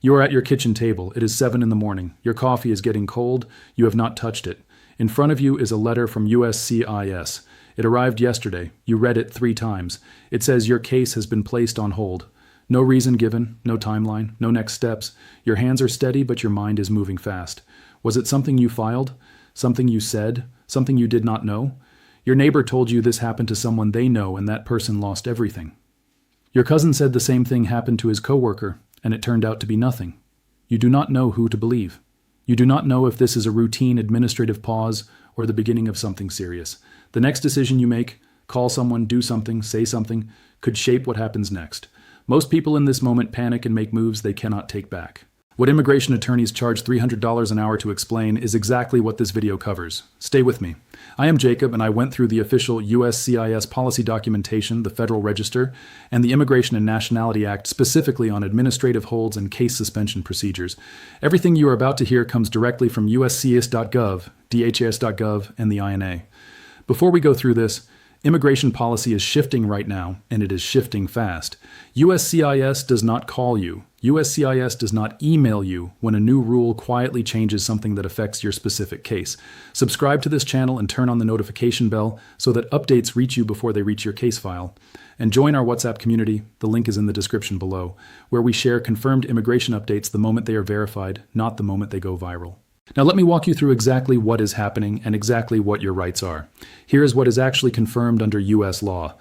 You are at your kitchen table. It is 7 in the morning. Your coffee is getting cold. You have not touched it. In front of you is a letter from USCIS. It arrived yesterday. You read it 3 times. It says your case has been placed on hold. No reason given, no timeline, no next steps. Your hands are steady, but your mind is moving fast. Was it something you filed? Something you said? Something you did not know? Your neighbor told you this happened to someone they know and that person lost everything. Your cousin said the same thing happened to his coworker, and it turned out to be nothing. You do not know who to believe. You do not know if this is a routine administrative pause or the beginning of something serious. The next decision you make, call someone, do something, say something, could shape what happens next. Most people in this moment panic and make moves they cannot take back. What immigration attorneys charge $300 an hour to explain is exactly what this video covers. Stay with me. I am Jacob, and I went through the official USCIS policy documentation, the Federal Register, and the Immigration and Nationality Act specifically on administrative holds and case suspension procedures. Everything you are about to hear comes directly from USCIS.gov, DHS.gov, and the INA. Before we go through this, immigration policy is shifting right now, and it is shifting fast. USCIS does not call you. USCIS does not email you when a new rule quietly changes something that affects your specific case. Subscribe to this channel and turn on the notification bell so that updates reach you before they reach your case file. And join our WhatsApp community, the link is in the description below, where we share confirmed immigration updates the moment they are verified, not the moment they go viral. Now let me walk you through exactly what is happening and exactly what your rights are. Here is what is actually confirmed under U.S. law.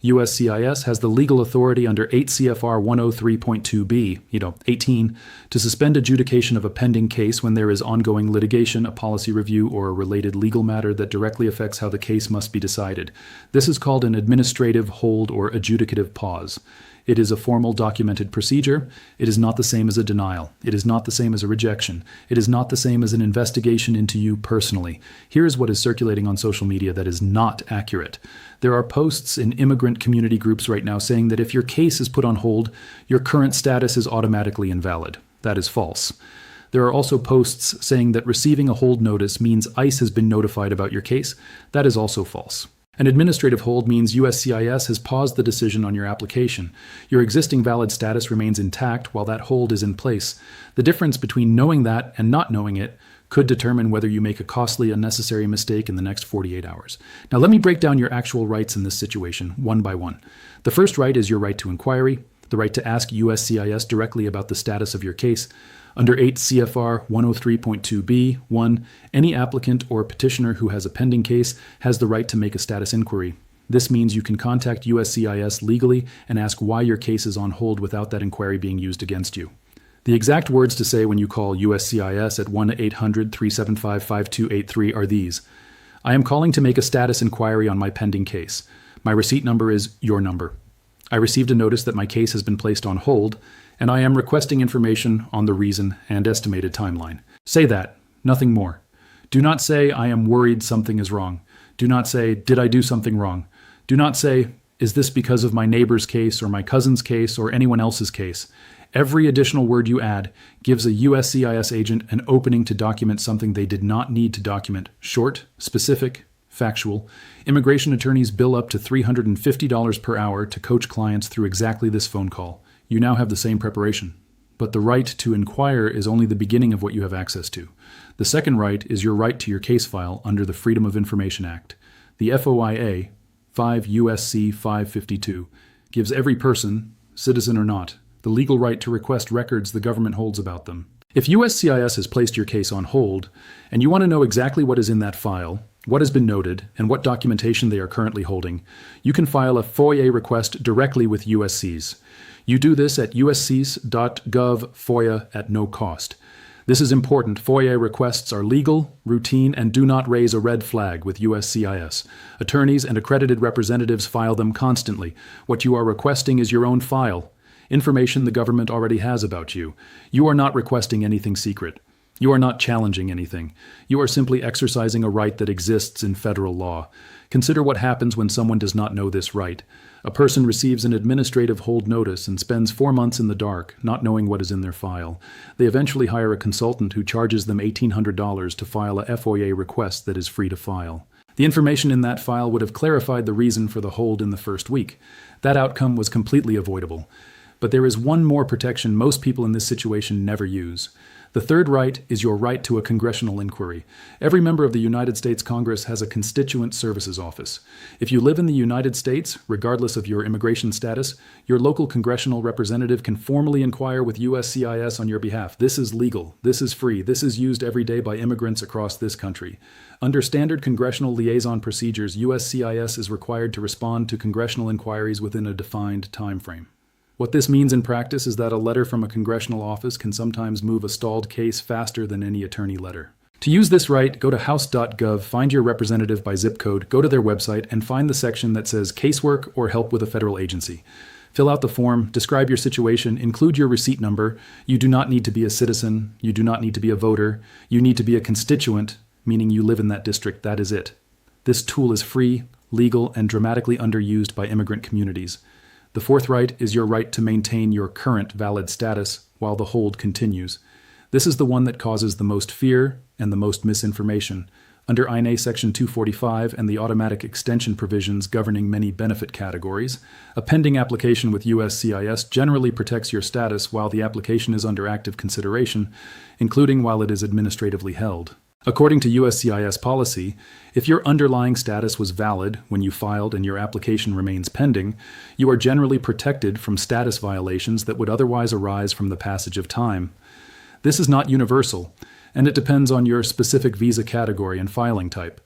USCIS has the legal authority under 8 CFR 103.2b, 18, to suspend adjudication of a pending case when there is ongoing litigation, a policy review, or a related legal matter that directly affects how the case must be decided. This is called an administrative hold or adjudicative pause. It is a formal documented procedure. It is not the same as a denial. It is not the same as a rejection. It is not the same as an investigation into you personally. Here is what is circulating on social media that is not accurate. There are posts in immigrant community groups right now saying that if your case is put on hold, your current status is automatically invalid. That is false. There are also posts saying that receiving a hold notice means ICE has been notified about your case. That is also false. An administrative hold means USCIS has paused the decision on your application. Your existing valid status remains intact while that hold is in place. The difference between knowing that and not knowing it could determine whether you make a costly, unnecessary mistake in the next 48 hours. Now let me break down your actual rights in this situation, one by one. The first right is your right to inquiry, the right to ask USCIS directly about the status of your case. Under 8 CFR 103.2b, 1, any applicant or petitioner who has a pending case has the right to make a status inquiry. This means you can contact USCIS legally and ask why your case is on hold without that inquiry being used against you. The exact words to say when you call USCIS at 1-800-375-5283 are these: I am calling to make a status inquiry on my pending case. My receipt number is your number. I received a notice that my case has been placed on hold, and I am requesting information on the reason and estimated timeline. Say that, nothing more. Do not say, I am worried something is wrong. Do not say, did I do something wrong? Do not say, is this because of my neighbor's case or my cousin's case or anyone else's case? Every additional word you add gives a USCIS agent an opening to document something they did not need to document. Short, specific, factual. Immigration attorneys bill up to $350 per hour to coach clients through exactly this phone call. You now have the same preparation. But the right to inquire is only the beginning of what you have access to. The second right is your right to your case file under the Freedom of Information Act. The FOIA, 5 USC 552, gives every person, citizen or not, the legal right to request records the government holds about them. If USCIS has placed your case on hold, and you want to know exactly what is in that file, what has been noted, and what documentation they are currently holding, you can file a FOIA request directly with USCIS. You do this at uscis.gov FOIA at no cost. This is important. FOIA requests are legal, routine, and do not raise a red flag with USCIS. Attorneys and accredited representatives file them constantly. What you are requesting is your own file, information the government already has about you. You are not requesting anything secret. You are not challenging anything. You are simply exercising a right that exists in federal law. Consider what happens when someone does not know this right. A person receives an administrative hold notice and spends 4 months in the dark, not knowing what is in their file. They eventually hire a consultant who charges them $1,800 to file a FOIA request that is free to file. The information in that file would have clarified the reason for the hold in the first week. That outcome was completely avoidable. But there is one more protection most people in this situation never use. The third right is your right to a congressional inquiry. Every member of the United States Congress has a constituent services office. If you live in the United States, regardless of your immigration status, your local congressional representative can formally inquire with USCIS on your behalf. This is legal. This is free. This is used every day by immigrants across this country. Under standard congressional liaison procedures, USCIS is required to respond to congressional inquiries within a defined time frame. What this means in practice is that a letter from a congressional office can sometimes move a stalled case faster than any attorney letter. To use this right, go to house.gov, find your representative by zip code, go to their website, and find the section that says Casework or Help with a Federal Agency. Fill out the form, describe your situation, include your receipt number. You do not need to be a citizen. You do not need to be a voter. You need to be a constituent, meaning you live in that district. That is it. This tool is free, legal, and dramatically underused by immigrant communities. The fourth right is your right to maintain your current valid status while the hold continues. This is the one that causes the most fear and the most misinformation. Under INA Section 245 and the automatic extension provisions governing many benefit categories, a pending application with USCIS generally protects your status while the application is under active consideration, including while it is administratively held. According to USCIS policy, if your underlying status was valid when you filed and your application remains pending, you are generally protected from status violations that would otherwise arise from the passage of time. This is not universal, and it depends on your specific visa category and filing type.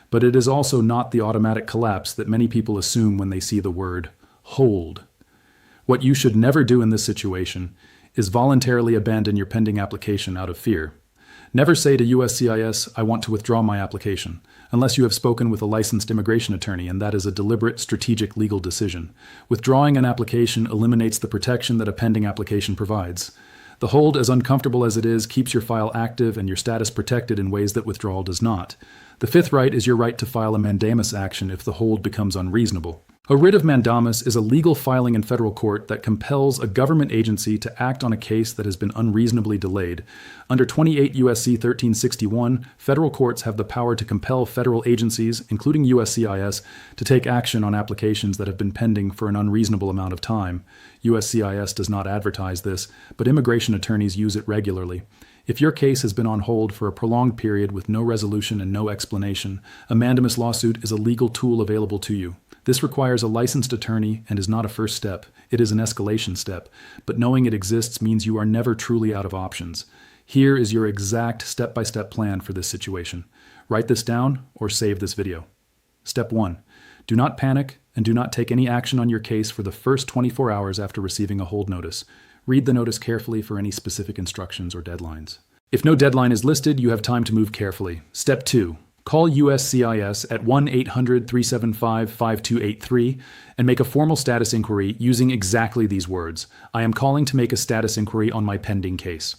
But it is also not the automatic collapse that many people assume when they see the word hold. What you should never do in this situation is voluntarily abandon your pending application out of fear. Never say to USCIS, "I want to withdraw my application," unless you have spoken with a licensed immigration attorney, and that is a deliberate, strategic legal decision. Withdrawing an application eliminates the protection that a pending application provides. The hold, as uncomfortable as it is, keeps your file active and your status protected in ways that withdrawal does not. The fifth right is your right to file a mandamus action if the hold becomes unreasonable. A writ of mandamus is a legal filing in federal court that compels a government agency to act on a case that has been unreasonably delayed. Under 28 U.S.C. 1361, federal courts have the power to compel federal agencies, including USCIS, to take action on applications that have been pending for an unreasonable amount of time. USCIS does not advertise this, but immigration attorneys use it regularly. If your case has been on hold for a prolonged period with no resolution and no explanation, a mandamus lawsuit is a legal tool available to you. This requires a licensed attorney and is not a first step. It is an escalation step, but knowing it exists means you are never truly out of options. Here is your exact step-by-step plan for this situation. Write this down or save this video. Step 1. Do not panic and do not take any action on your case for the first 24 hours after receiving a hold notice. Read the notice carefully for any specific instructions or deadlines. If no deadline is listed, you have time to move carefully. Step 2. Call USCIS at 1-800-375-5283 and make a formal status inquiry using exactly these words. "I am calling to make a status inquiry on my pending case.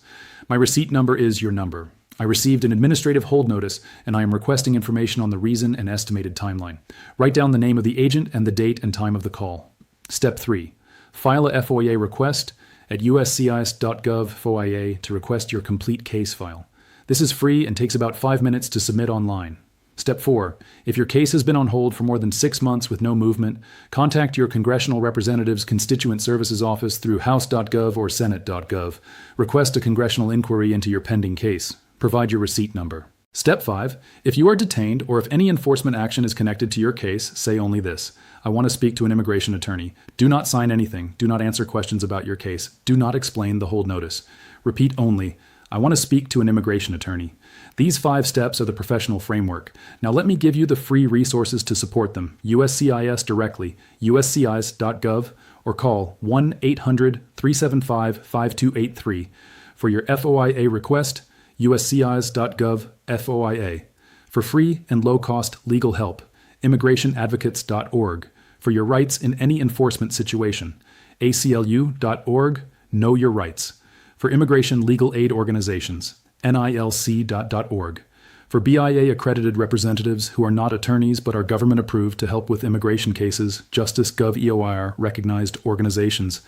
My receipt number is your number. I received an administrative hold notice and I am requesting information on the reason and estimated timeline." Write down the name of the agent and the date and time of the call. Step 3. File a FOIA request at uscis.gov FOIA to request your complete case file. This is free and takes about 5 minutes to submit online. Step 4. If your case has been on hold for more than 6 months with no movement, contact your congressional representative's constituent services office through house.gov or senate.gov. Request a congressional inquiry into your pending case. Provide your receipt number. Step 5. If you are detained or if any enforcement action is connected to your case, say only this: "I want to speak to an immigration attorney." Do not sign anything. Do not answer questions about your case. Do not explain the hold notice. Repeat only: "I want to speak to an immigration attorney." These 5 steps are the professional framework. Now let me give you the free resources to support them. USCIS directly, uscis.gov, or call 1-800-375-5283. For your FOIA request, uscis.gov FOIA. For free and low-cost legal help, immigrationadvocates.org. For your rights in any enforcement situation, aclu.org, Know Your Rights. For immigration legal aid organizations, nilc.org. For BIA-accredited representatives who are not attorneys but are government-approved to help with immigration cases, Justice.gov EOIR recognized organizations.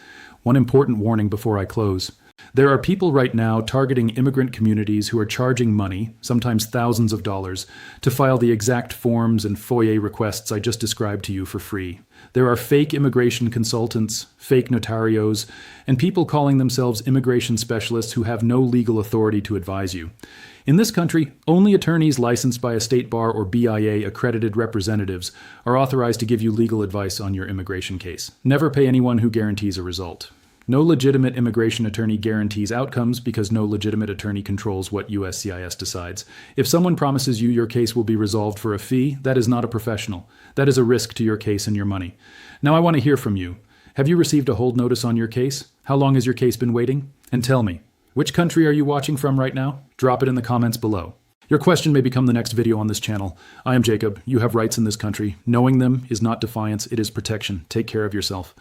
One important warning before I close. There are people right now targeting immigrant communities who are charging money, sometimes thousands of dollars, to file the exact forms and FOIA requests I just described to you for free. There are fake immigration consultants, fake notarios, and people calling themselves immigration specialists who have no legal authority to advise you. In this country, only attorneys licensed by a state bar or BIA accredited representatives are authorized to give you legal advice on your immigration case. Never pay anyone who guarantees a result. No legitimate immigration attorney guarantees outcomes because no legitimate attorney controls what USCIS decides. If someone promises you your case will be resolved for a fee, that is not a professional. That is a risk to your case and your money. Now I want to hear from you. Have you received a hold notice on your case? How long has your case been waiting? And tell me, which country are you watching from right now? Drop it in the comments below. Your question may become the next video on this channel. I am Jacob. You have rights in this country. Knowing them is not defiance, it is protection. Take care of yourself.